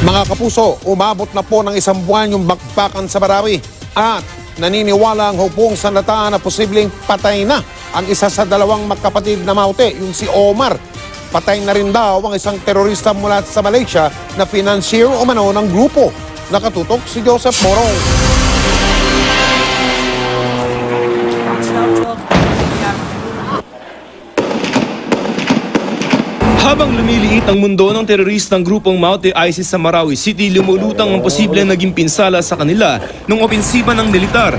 Mga kapuso, umabot na po ng 1 buwan yung bakbakan sa Marawi at naniniwala ang hupong sandataan na posibleng patay na ang isa sa 2 magkapatid na maute, yung si Omar. Patay na rin daw ang isang terorista mula sa Malaysia na financier umano ng grupo. Nakatutok si Joseph Morong. Habang lumiliit ang mundo ng teroristang grupong Maute ISIS sa Marawi City, lumulutang ang posibleng naging pinsala sa kanila ng opensiba ng militar.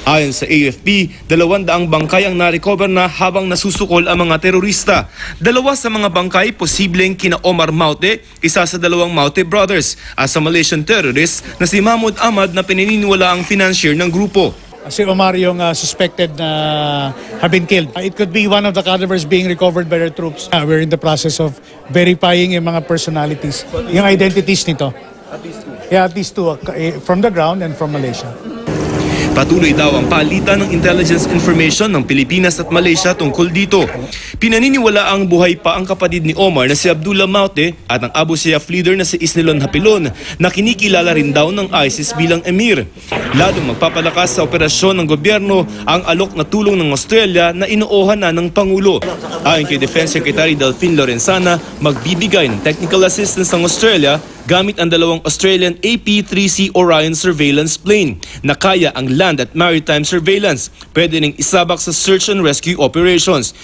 Ayon sa AFP, 200 bangkay ang narecover na habang nasusukol ang mga terorista. 2 sa mga bangkay posibleng kina Omar Maute, isa sa 2 Maute brothers, at sa Malaysian terrorist na si Mahmud Ahmad na pinaniniwala ang financier ng grupo. Si Omar yung suspected na have been killed. It could be one of the cadavers being recovered by our troops. We're in the process of verifying yung mga personalities, yung identities nito. At least 2? Yeah, at least 2 from the ground and from Malaysia. Patuloy daw ang palitan ng intelligence information ng Pilipinas at Malaysia tungkol dito. Pinaniniwala ang buhay pa ang kapatid ni Omar na si Abdullah Maute at ang Abu Sayyaf leader na si Isnilon Hapilon na kinikilala rin daw ng ISIS bilang emir. Lalong magpapalakas sa operasyon ng gobyerno ang alok na tulong ng Australia na inuohan na ng Pangulo. Ayon kay Defense Secretary Delfin Lorenzana, magbibigay ng technical assistance ng Australia gamit ang 2 Australian AP-3C Orion surveillance plane na kaya ang land at maritime surveillance. Pwede ring isabak sa search and rescue operations.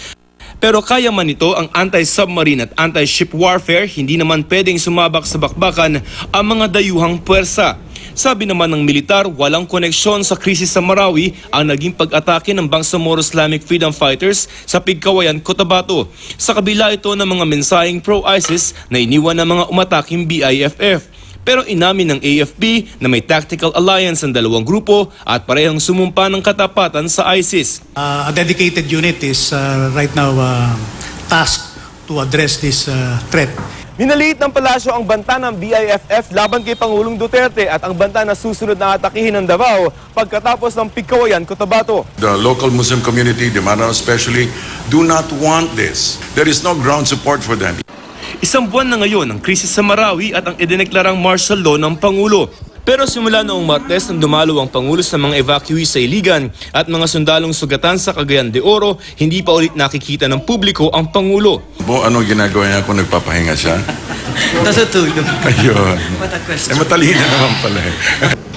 Pero kaya man ito ang anti-submarine at anti-ship warfare, hindi naman pwedeng sumabak sa bakbakan ang mga dayuhang puwersa. Sabi naman ng militar, walang koneksyon sa krisis sa Marawi ang naging pag-atake ng Bangsamoro Islamic Freedom Fighters sa Pigkawayan, Cotabato. Sa kabila ito ng mga mensaheng pro-ISIS na iniwan ng mga umataking BIFF. Pero inamin ng AFP na may tactical alliance ang 2 grupo at parehong sumumpa ng katapatan sa ISIS. A dedicated unit is right now tasked to address this threat. Minaliit ng palasyo ang banta ng BIFF laban kay Pangulong Duterte at ang banta na susunod na atakihin ng Davao pagkatapos ng Pigkawayan, Cotabato. The local Muslim community, the Mindanao especially, do not want this. There is no ground support for them. 1 buwan na ngayon ang krisis sa Marawi at ang idineklarang martial law ng Pangulo. Pero simula noong Martes nang dumalo ang Pangulo sa mga evacuees sa Iligan at mga sundalong sugatan sa Cagayan de Oro, hindi pa ulit nakikita ng publiko ang Pangulo. Ano ginagawa niya kung nagpapahinga siya? Natutulog. Ayun. What a question. Matalino naman pala.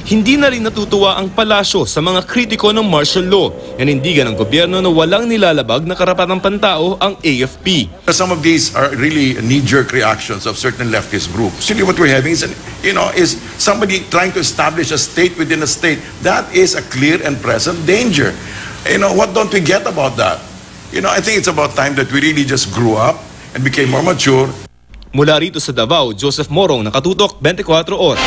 Hindi na rin natutuwa ang palasyo sa mga kritiko ng martial law. Nanindigan ng gobyerno na walang nilalabag na karapatang pantao ang AFP. Some of these are really knee-jerk reactions of certain leftist groups. Actually, what we're having is somebody trying to establish a state within a state. That is a clear and present danger. What don't we get about that? I think it's about time that we really just grew up and became more mature. Mula rito sa Davao, Joseph Morong, Nakatutok, 24 Oras.